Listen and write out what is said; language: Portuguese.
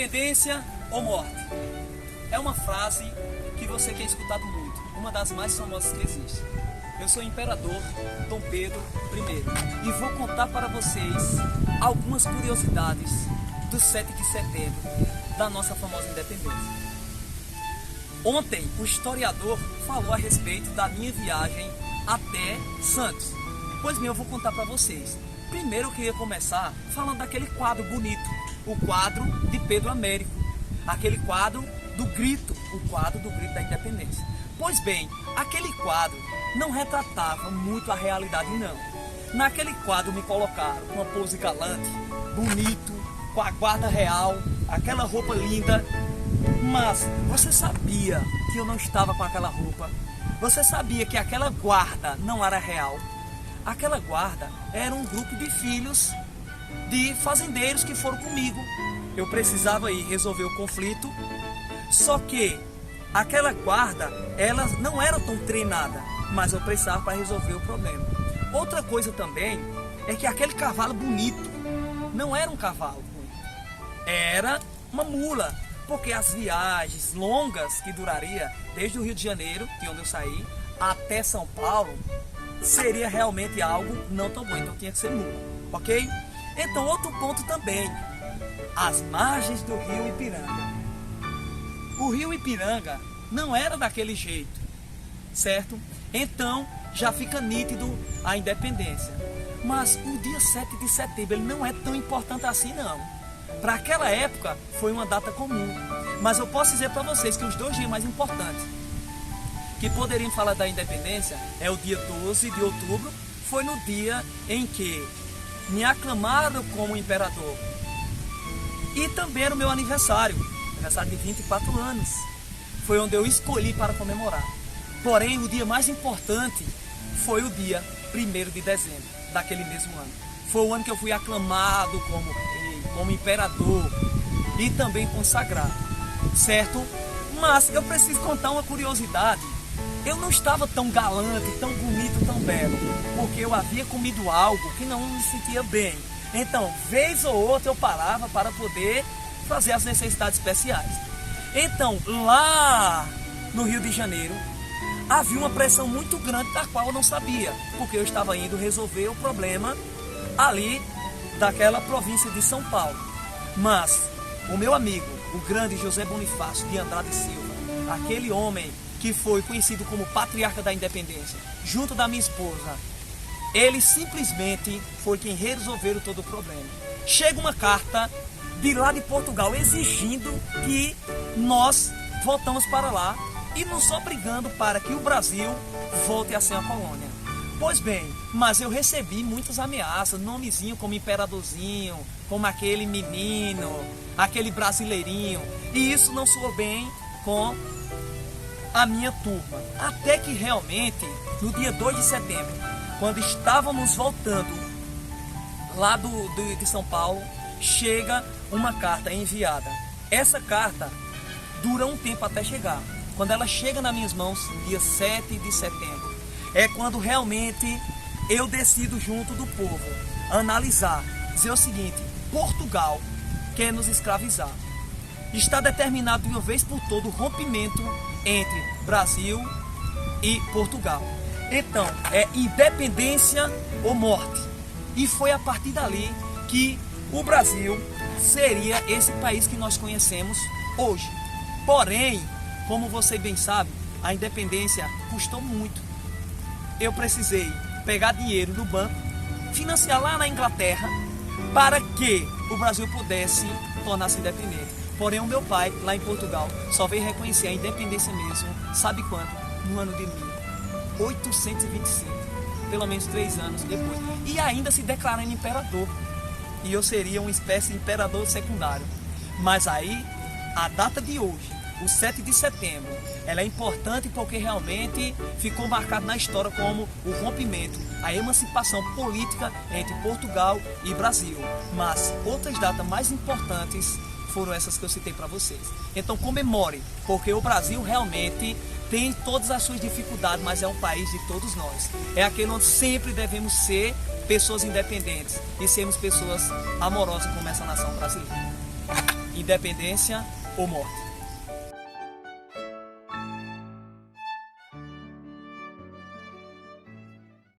Independência ou morte? É uma frase que você tem escutado muito, uma das mais famosas que existe. Eu sou o imperador Dom Pedro I e vou contar para vocês algumas curiosidades do 7 de setembro, da nossa famosa independência. Ontem, o historiador falou a respeito da minha viagem até Santos. Pois bem, eu vou contar para vocês. Primeiro eu queria começar falando daquele quadro bonito, o quadro de Pedro Américo, aquele quadro do grito, o quadro do grito da independência. Pois bem, aquele quadro não retratava muito a realidade não. Naquele quadro me colocaram com uma pose galante, bonito, com a guarda real, aquela roupa linda. Mas você sabia que eu não estava com aquela roupa? Você sabia que aquela guarda não era real? Aquela guarda era um grupo de filhos de fazendeiros que foram comigo. Eu precisava ir resolver o conflito, só que aquela guarda, ela não era tão treinada, mas eu precisava para resolver o problema. Outra coisa também é que aquele cavalo bonito não era um cavalo bonito, era uma mula, porque as viagens longas que duraria desde o Rio de Janeiro, de onde eu saí, até São Paulo, seria realmente algo não tão bom, então tinha que ser mula, ok? Então outro ponto também, as margens do rio Ipiranga. O rio Ipiranga não era daquele jeito, certo? Então já fica nítido a independência. Mas o dia 7 de setembro ele não é tão importante assim não. Para aquela época foi uma data comum. Mas eu posso dizer para vocês que os dois dias mais importantes que poderiam falar da independência é o dia 12 de outubro, foi no dia em que me aclamaram como imperador. E também era o meu aniversário de 24 anos. Foi onde eu escolhi para comemorar. Porém, o dia mais importante foi o dia 1º de dezembro daquele mesmo ano. Foi o ano que eu fui aclamado como imperador e também consagrado, certo? Mas eu preciso contar uma curiosidade. Eu não estava tão galante, tão bonito, tão belo, porque eu havia comido algo que não me sentia bem. Então, vez ou outra eu parava para poder fazer as necessidades especiais. Então, lá no Rio de Janeiro, havia uma pressão muito grande da qual eu não sabia, porque eu estava indo resolver o problema ali daquela província de São Paulo. Mas o meu amigo, o grande José Bonifácio de Andrade Silva, aquele homem que foi conhecido como patriarca da independência, junto da minha esposa, ele simplesmente foi quem resolveu todo o problema. Chega uma carta de lá de Portugal exigindo que nós voltamos para lá e nos obrigando para que o Brasil volte a ser uma colônia. Pois bem, mas eu recebi muitas ameaças, nomezinho como imperadorzinho, como aquele menino, aquele brasileirinho, e isso não soou bem com a minha turma. Até que realmente, no dia 2 de setembro, quando estávamos voltando lá de São Paulo, chega uma carta enviada. Essa carta dura um tempo até chegar. Quando ela chega nas minhas mãos, dia 7 de setembro, é quando realmente eu decido junto do povo analisar, dizer o seguinte: Portugal quer nos escravizar. Está determinado de uma vez por todo o rompimento entre Brasil e Portugal. Então, é independência ou morte. E foi a partir dali que o Brasil seria esse país que nós conhecemos hoje. Porém, como você bem sabe, a independência custou muito. Eu precisei pegar dinheiro no banco, financiar lá na Inglaterra, para que o Brasil pudesse tornar-se independente. Porém, o meu pai, lá em Portugal, só veio reconhecer a independência mesmo, sabe quando? No ano de 1825, pelo menos 3 anos depois. E ainda se declarando imperador. E eu seria uma espécie de imperador secundário. Mas aí, a data de hoje, o 7 de setembro, ela é importante porque realmente ficou marcado na história como o rompimento, a emancipação política entre Portugal e Brasil. Mas outras datas mais importantes foram essas que eu citei para vocês. Então comemore, porque o Brasil realmente tem todas as suas dificuldades, mas é um país de todos nós. É aquele onde sempre devemos ser pessoas independentes e sermos pessoas amorosas como essa nação brasileira. independência ou morte.